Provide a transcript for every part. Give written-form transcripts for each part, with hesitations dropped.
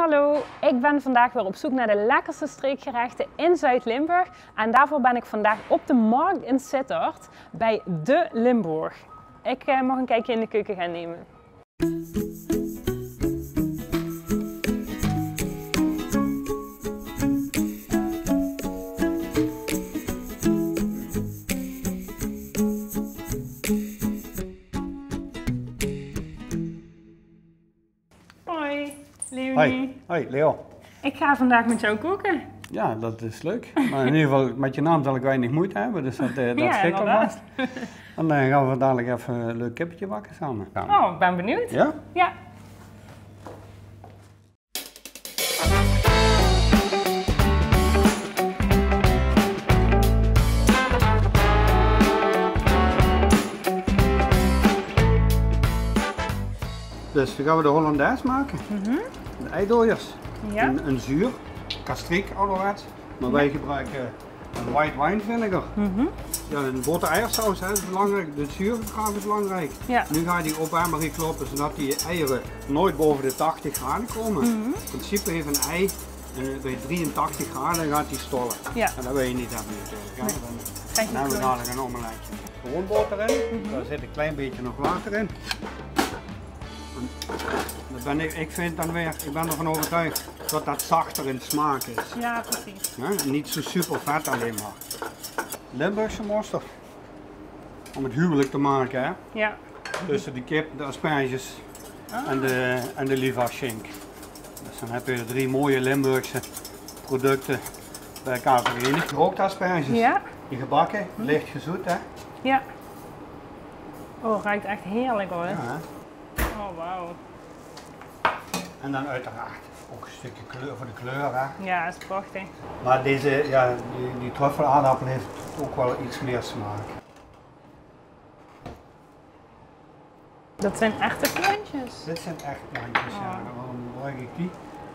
Hallo, ik ben vandaag weer op zoek naar de lekkerste streekgerechten in Zuid-Limburg. En daarvoor ben ik vandaag op de markt in Sittard bij De Limburg. Ik mag een kijkje in de keuken gaan nemen. Hoi, Leonie. Hoi, Leo. Ik ga vandaag met jou koken. Ja, dat is leuk. Maar in ieder geval, met je naam zal ik weinig moeite hebben, dus dat Ja, schikt alvast. inderdaad. En dan gaan we dadelijk even een leuk kippetje bakken samen. Oh, ik ben benieuwd. Ja? Ja. Dus dan gaan we de Hollandaise maken. De eidooiers. Ja. Een zuur, kastriek ouderwets. Maar wij gebruiken een white wine vinegar. Ja, een boter eiersaus hè, is belangrijk, de zuurgraad is belangrijk. Ja. Nu ga je die opwarming kloppen zodat die eieren nooit boven de 80 graden komen. In principe heeft een ei bij 83 graden gaat die stollen. Ja. En dat wil je niet hebben natuurlijk. Ja, Nee. Dan Krijg je hebben we kleur. dadelijk een omeletje. Gewoon boter in, daar zit een klein beetje nog water in. Ik ben ervan overtuigd dat dat zachter in smaak is. Ja, precies. Ja, niet zo super vet alleen maar. Limburgse mosterd. Om het huwelijk te maken hè. Ja. Tussen de kip, de asperges en de lieverschink. Dus dan heb je 3 mooie Limburgse producten bij elkaar verenigd. Gerookte asperges. Ja. Die gebakken, licht gezoet hè. Ja. Oh, ruikt echt heerlijk hoor. Ja, hè? Oh, wauw. En dan uiteraard ook een stukje kleur voor de kleur hè. Ja, dat is prachtig. Maar die truffelaardappel heeft ook wel iets meer smaak. Dat zijn echte plantjes. Dit zijn echt plantjes, ja. Waarom gebruik ik die?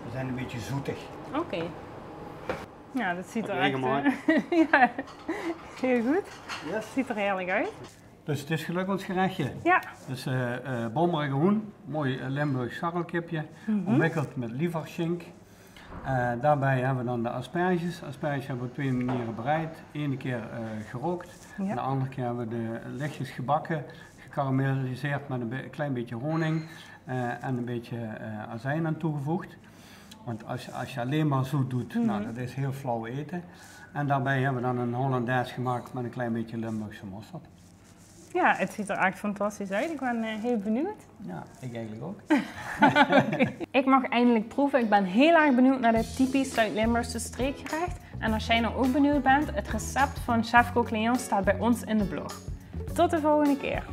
Ze zijn een beetje zoetig. Oké. Ja, dat ziet er Wat echt... mooi. ja, heel goed. Yes. Ziet er heerlijk uit. Dus het is gelukt ons gerechtje. Ja. Dus bommerige hoen, mooi Limburgs scharrelkipje, omwikkeld met lieverschink. Daarbij hebben we dan de asperges. Asperges hebben we op 2 manieren bereid. Eén keer gerookt, Ja. en de andere keer hebben we de lichtjes gebakken, gekarameliseerd met een klein beetje honing en een beetje azijn aan toegevoegd. Want als je alleen maar zoet doet, nou, dat is heel flauw eten. En daarbij hebben we dan een Hollandaise gemaakt met een klein beetje Limburgse mosterd. Ja, het ziet er echt fantastisch uit. Ik ben heel benieuwd. Ja, ik eigenlijk ook. Ik mag eindelijk proeven. Ik ben heel erg benieuwd naar dit typisch Zuid-Limburgse streekgerecht. En als jij nou ook benieuwd bent, het recept van chef Coq Leon staat bij ons in de blog. Tot de volgende keer.